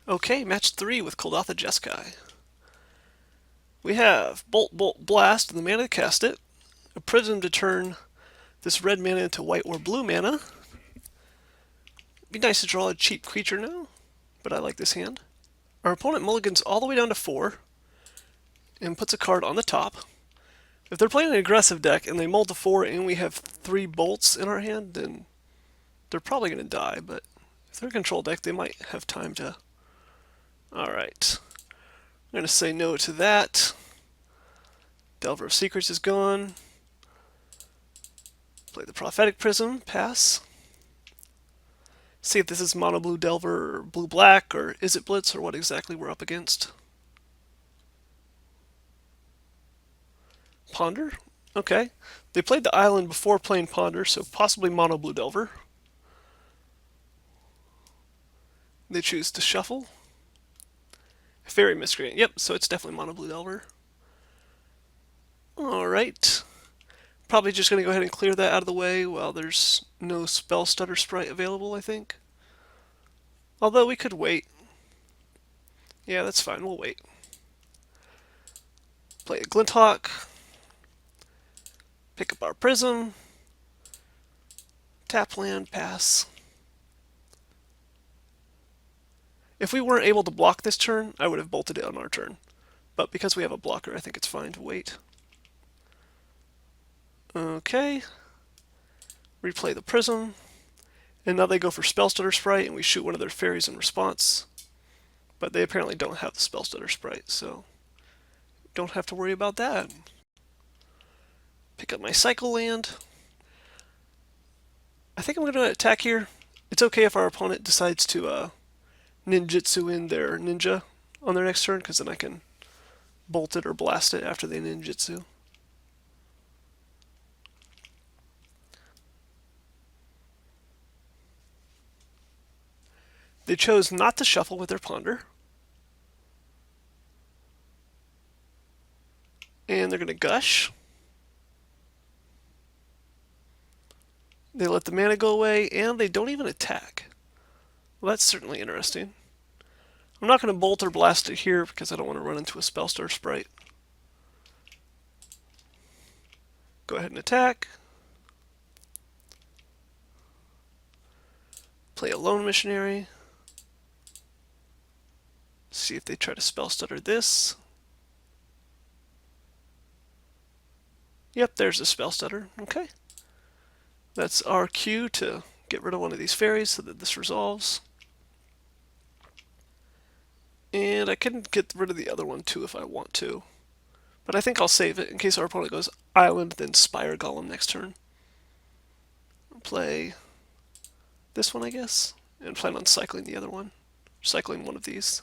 Okay, match 3 with Kuldotha Jeskai. We have Bolt, Bolt, Blast, and the mana to cast it. A Prism to turn this red mana into white or blue mana. Be nice to draw a cheap creature now, but I like this hand. Our opponent mulligans all the way down to 4 and puts a card on the top. If they're playing an aggressive deck and they mull to 4 and we have 3 bolts in our hand, then they're probably going to die, but if they're a control deck, they might have time to... Alright. I'm going to say no to that. Delver of Secrets is gone. Play the Prophetic Prism, pass. See if this is mono blue Delver or blue black, or is it Blitz, or what exactly we're up against. Ponder? Okay. They played the island before playing Ponder, so possibly mono blue Delver. They choose to shuffle. Faerie Miscreant. Yep, so it's definitely mono blue Delver. Alright. Probably just going to go ahead and clear that out of the way while there's no Spellstutter Sprite available, I think. Although we could wait. Yeah, that's fine, we'll wait. Play a Glinthawk. Pick up our Prism. Tap land, pass. If we weren't able to block this turn, I would have bolted it on our turn. But because we have a blocker, I think it's fine to wait. Okay. Replay the Prism. And now they go for Spellstutter Sprite, and we shoot one of their fairies in response. But they apparently don't have the Spellstutter Sprite, so don't have to worry about that. Pick up my Cycle Land. I think I'm going to attack here. It's okay if our opponent decides to ninjutsu in their ninja on their next turn, because then I can bolt it or blast it after they ninjutsu. They chose not to shuffle with their Ponder. And they're going to Gush. They let the mana go away, and they don't even attack. Well, that's certainly interesting. I'm not going to bolt or blast it here because I don't want to run into a Spellstutter Sprite. Go ahead and attack. Play a Lone Missionary. See if they try to Spellstutter this. Yep, there's a Spellstutter. Okay. That's our cue to get rid of one of these fairies so that this resolves. And I can get rid of the other one too if I want to. But I think I'll save it in case our opponent goes Island, then Spire Golem next turn. I'll play this one, I guess, and plan on cycling the other one. Cycling one of these.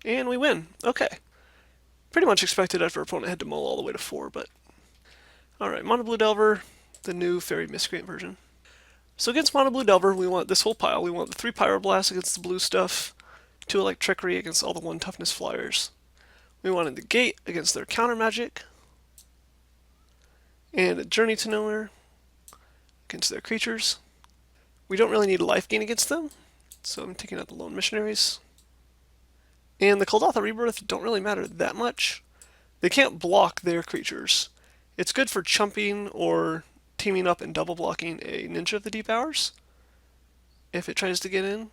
And we win. Okay. Pretty much expected after our opponent had to mull all the way to 4, but... Alright, Mono Blue Delver, the new Faerie Miscreant version. So against Mono Blue Delver, we want this whole pile. We want the 3 Pyroblasts against the blue stuff, 2 Electrickery against all the 1 Toughness flyers. We wanted the Gate against their counter magic, and a Journey to Nowhere against their creatures. We don't really need life gain against them, so I'm taking out the Lone Missionaries. And the Kuldotha Rebirth don't really matter that much. They can't block their creatures. It's good for chumping or teaming up and double blocking a Ninja of the Deep Hours if it tries to get in,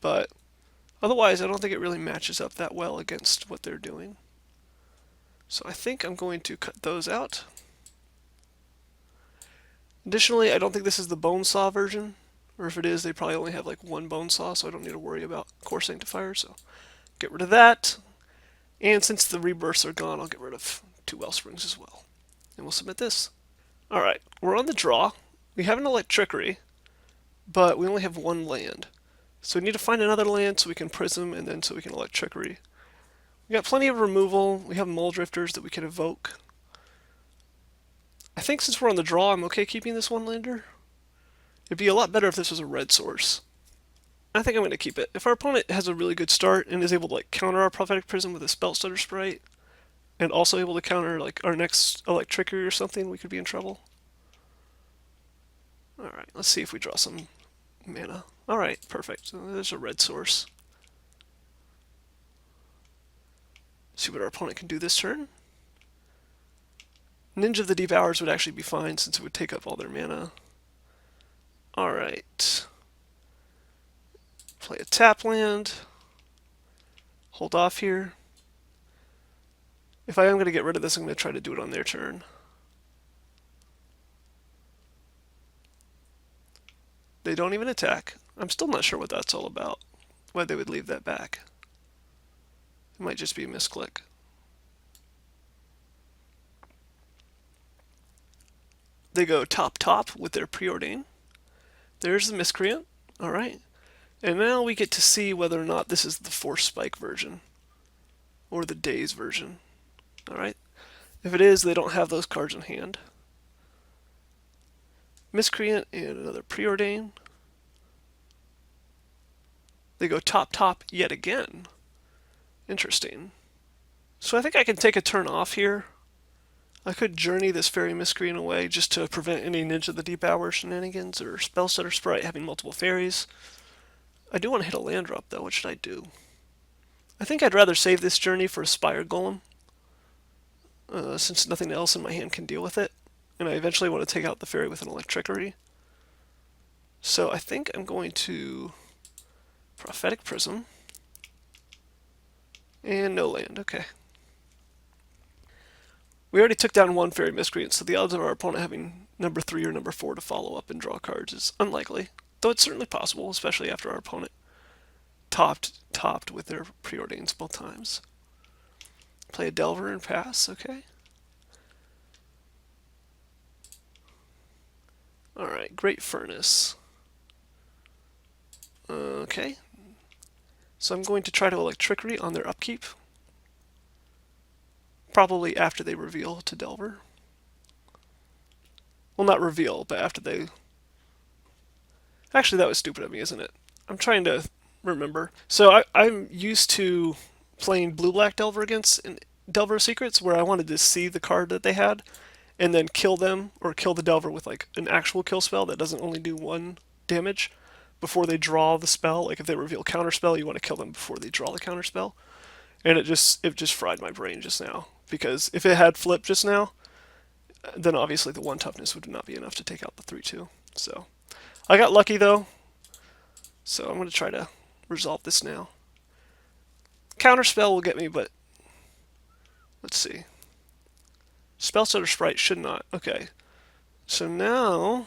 but otherwise I don't think it really matches up that well against what they're doing. So I think I'm going to cut those out. Additionally, I don't think this is the Bone Saw version, or if it is, they probably only have like 1 Bone Saw, so I don't need to worry about Core Sanctifier, so get rid of that. And since the rebirths are gone, I'll get rid of 2 Wellsprings as well. And we'll submit this. Alright, we're on the draw. We have an Electrickery, but we only have 1 land. So we need to find another land so we can Prism, and then so we can Electrickery. We got plenty of removal. We have Mole Drifters that we can evoke. I think since we're on the draw, I'm okay keeping this 1-lander. It'd be a lot better if this was a red source. I think I'm going to keep it. If our opponent has a really good start and is able to like counter our Prophetic Prism with a Spellstutter Sprite, and also able to counter like our next Electrickery or something, we could be in trouble. Alright, let's see if we draw some mana. Alright, perfect. So there's a red source. See what our opponent can do this turn. Ninja of the Deep Hours would actually be fine since it would take up all their mana. Alright. Play a tap land. Hold off here. If I am going to get rid of this, I'm going to try to do it on their turn. They don't even attack. I'm still not sure what that's all about. Why they would leave that back. It might just be a misclick. They go top with their preordain. There's the miscreant. Alright. And now we get to see whether or not this is the Force Spike version. Or the Daze version. Alright. If it is, they don't have those cards in hand. Miscreant and another preordain. They go top yet again. Interesting. So I think I can take a turn off here. I could journey this Faerie Miscreant away just to prevent any Ninja of the Deep Hour shenanigans or Spellstutter Sprite having multiple fairies. I do want to hit a land drop though. What should I do? I think I'd rather save this journey for a Spire Golem, since nothing else in my hand can deal with it. And I eventually want to take out the fairy with an Electricity. So I think I'm going to Prophetic Prism. And no land, okay. We already took down one Faerie Miscreant, so the odds of our opponent having number 3 or number 4 to follow up and draw cards is unlikely. Though it's certainly possible, especially after our opponent topped with their preordains both times. Play a Delver and pass, okay. Alright, Great Furnace. Okay. So I'm going to try to Electricity on their upkeep. Probably after they reveal to Delver. Well, not reveal, but after they... Actually, that was stupid of me, isn't it? I'm trying to remember. So I'm used to playing blue-black Delver against Delver Secrets, where I wanted to see the card that they had, and then kill them, or kill the Delver with like an actual kill spell that doesn't only do 1 damage before they draw the spell. Like if they reveal counterspell, you want to kill them before they draw the counterspell. And it just fried my brain just now. Because if it had flipped just now, then obviously the 1 toughness would not be enough to take out the 3/2. So I got lucky though. So I'm going to try to resolve this now. Counterspell will get me, but let's see. Spellstutter Sprite should not. Okay. So now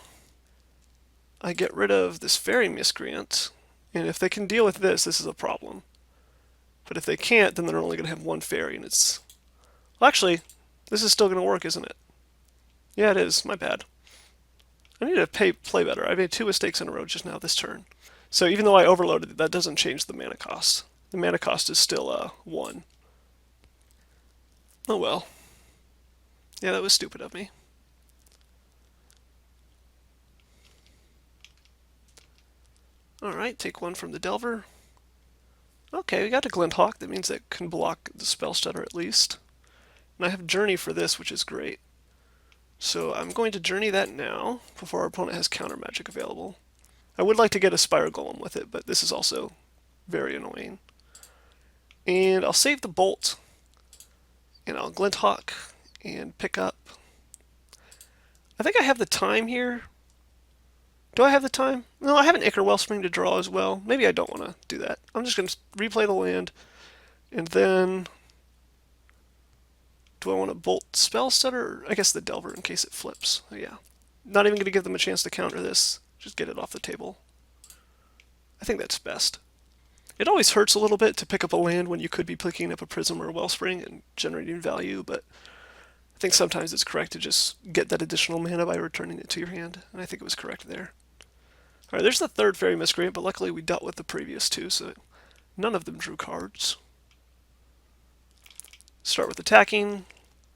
I get rid of this Faerie Miscreant, and if they can deal with this, this is a problem. But if they can't, then they're only going to have 1 fairy, and it's... Well, actually, this is still going to work, isn't it? Yeah, it is. My bad. I need to play better. I made 2 mistakes in a row just now this turn. So even though I overloaded it, that doesn't change the mana cost. The mana cost is still 1. Oh well. Yeah, that was stupid of me. Alright, take 1 from the Delver. Okay, we got a Glinthawk. That means that can block the Spellstutter at least. And I have Journey for this, which is great. So I'm going to Journey that now, before our opponent has counter magic available. I would like to get a Spire Golem with it, but this is also very annoying. And I'll save the Bolt, and I'll Glinthawk, and pick up. I think I have the time here. Do I have the time? No, I have an Ichor Wellspring to draw as well. Maybe I don't want to do that. I'm just going to replay the land, and then... Do I want to Bolt Spellstutter? Or I guess the Delver in case it flips. Oh, yeah. Not even going to give them a chance to counter this. Just get it off the table. I think that's best. It always hurts a little bit to pick up a land when you could be picking up a Prism or a Wellspring and generating value, but I think sometimes it's correct to just get that additional mana by returning it to your hand, and I think it was correct there. Alright, there's the 3rd Faerie Miscreant, but luckily we dealt with the previous 2, so none of them drew cards. Start with attacking.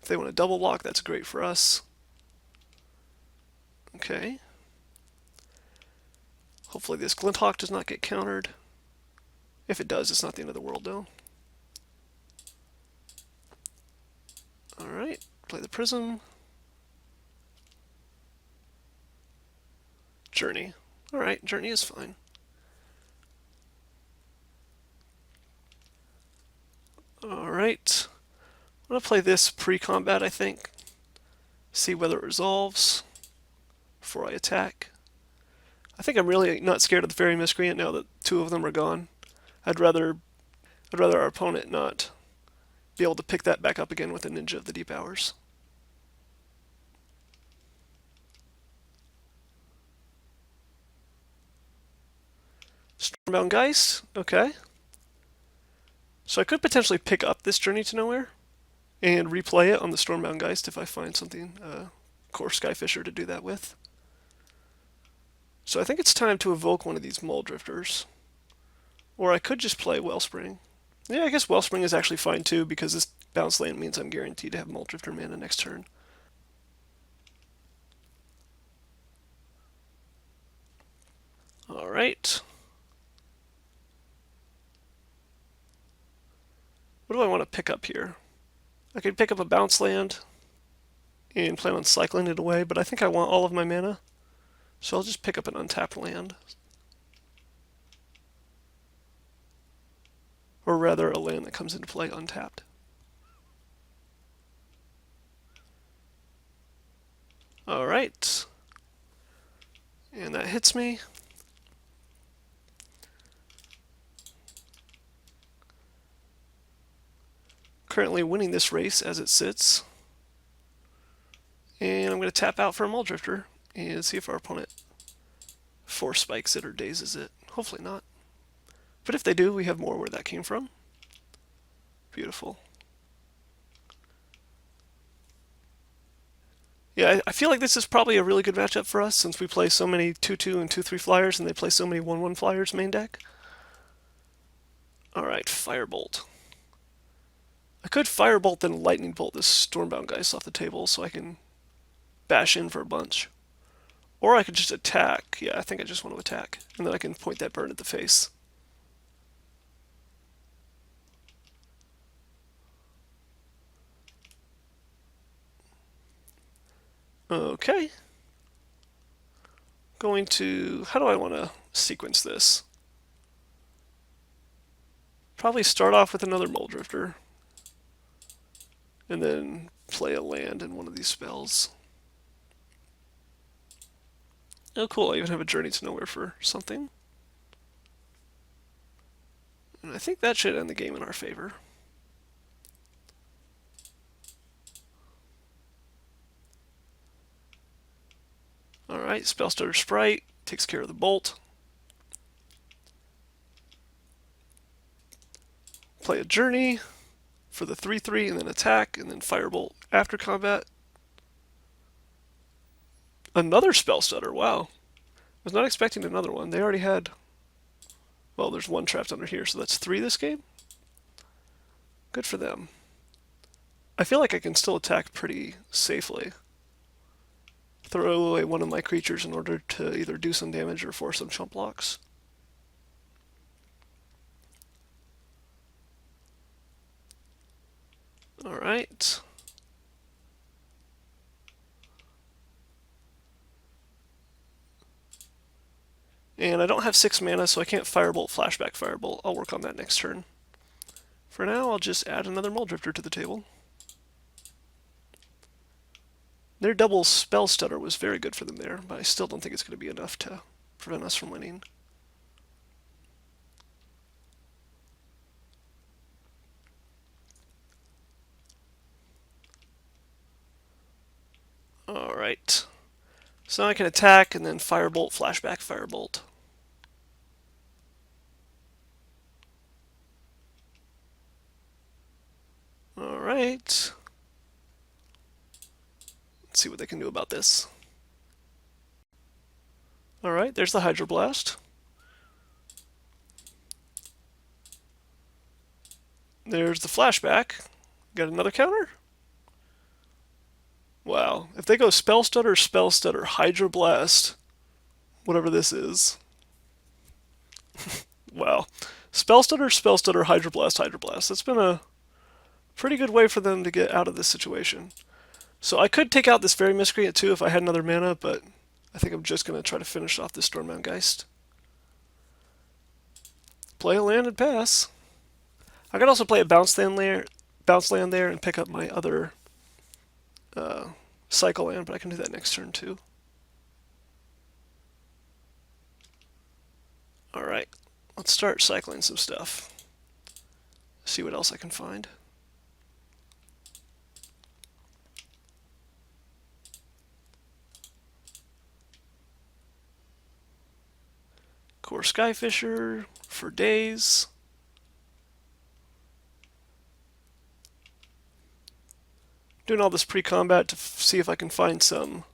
If they want to double block, that's great for us. Okay. Hopefully this Glinthawk does not get countered. If it does, it's not the end of the world, though. Alright, play the Prism. Journey. Alright, Journey is fine. Alright. I'm going to play this pre-combat, I think. See whether it resolves before I attack. I think I'm really not scared of the Faerie Miscreant now that two of them are gone. I'd rather our opponent not be able to pick that back up again with a Ninja of the Deep Hours. Stormbound Geist, okay. So I could potentially pick up this Journey to Nowhere and replay it on the Stormbound Geist if I find something, Core Skyfisher to do that with. So I think it's time to evoke one of these Muldrifters. Or I could just play Wellspring. Yeah, I guess Wellspring is actually fine too, because this bounce land means I'm guaranteed to have Muldrifter mana next turn. Alright. What do I want to pick up here? I could pick up a bounce land and plan on cycling it away, but I think I want all of my mana. So I'll just pick up an untapped land. Or rather, a land that comes into play untapped. Alright. And that hits me. Currently winning this race as it sits. And I'm going to tap out for a Muldrifter and see if our opponent force spikes it or dazes it. Hopefully not. But if they do, we have more where that came from. Beautiful. Yeah, I feel like this is probably a really good matchup for us since we play so many 2-2 and 2-3 flyers and they play so many 1-1 flyers main deck. Alright, Firebolt. I could Firebolt then Lightning Bolt this Stormbound Geist off the table so I can bash in for a bunch. Or I could just attack. Yeah, I think I just want to attack. And then I can point that burn at the face. Okay. Going to... How do I want to sequence this? Probably start off with another Muldrifter. And then play a land in one of these spells. Oh, cool. I even have a Journey to Nowhere for something. And I think that should end the game in our favor. Alright, Spellstutter Sprite takes care of the bolt. Play a Journey for the 3-3 and then attack and then Firebolt after combat. Another Spellstutter, wow. I was not expecting another one. They already had... Well, there's one trapped under here, so that's 3 this game? Good for them. I feel like I can still attack pretty safely. Throw away one of my creatures in order to either do some damage or force some chump blocks. Alright. And I don't have 6 mana, so I can't Firebolt, Flashback Firebolt. I'll work on that next turn. For now, I'll just add another Muldrifter to the table. Their double Spellstutter was very good for them there, but I still don't think it's going to be enough to prevent us from winning. Alright. So now I can attack and then Firebolt, Flashback, Firebolt. Alright. Let's see what they can do about this. Alright, there's the Hydroblast. There's the Flashback. Got another counter? Wow. If they go Spellstutter, Spellstutter, Hydroblast, whatever this is. Wow. Spellstutter, Spellstutter, Hydroblast, Hydroblast. That's been a pretty good way for them to get out of this situation. So I could take out this Faerie Miscreant too if I had another mana, but I think I'm just going to try to finish off this Stormbound Geist. Play a land and pass. I could also play a bounce land there and pick up my other cycle land, but I can do that next turn too. Alright, let's start cycling some stuff. See what else I can find. Core Skyfisher for days. Doing all this pre-combat to see if I can find some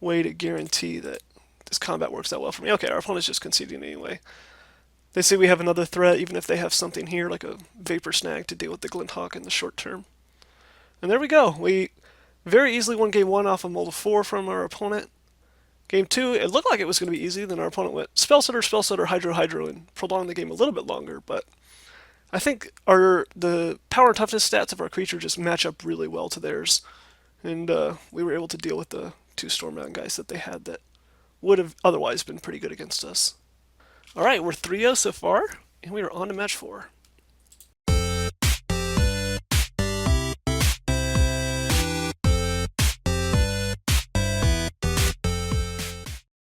way to guarantee that this combat works out well for me. Okay, our opponent's just conceding anyway. They say we have another threat, even if they have something here like a Vapor Snag to deal with the Glinthawk in the short term. And there we go. We very easily won game 1 off a Mold of 4 from our opponent. Game 2, it looked like it was going to be easy. Then our opponent went Spellstutter, Hydro, Hydro, and prolonged the game a little bit longer. But I think the power and toughness stats of our creature just match up really well to theirs. And we were able to deal with the 2 Stormbound guys that they had that would have otherwise been pretty good against us. Alright, we're 3-0 so far, and we are on to match 4.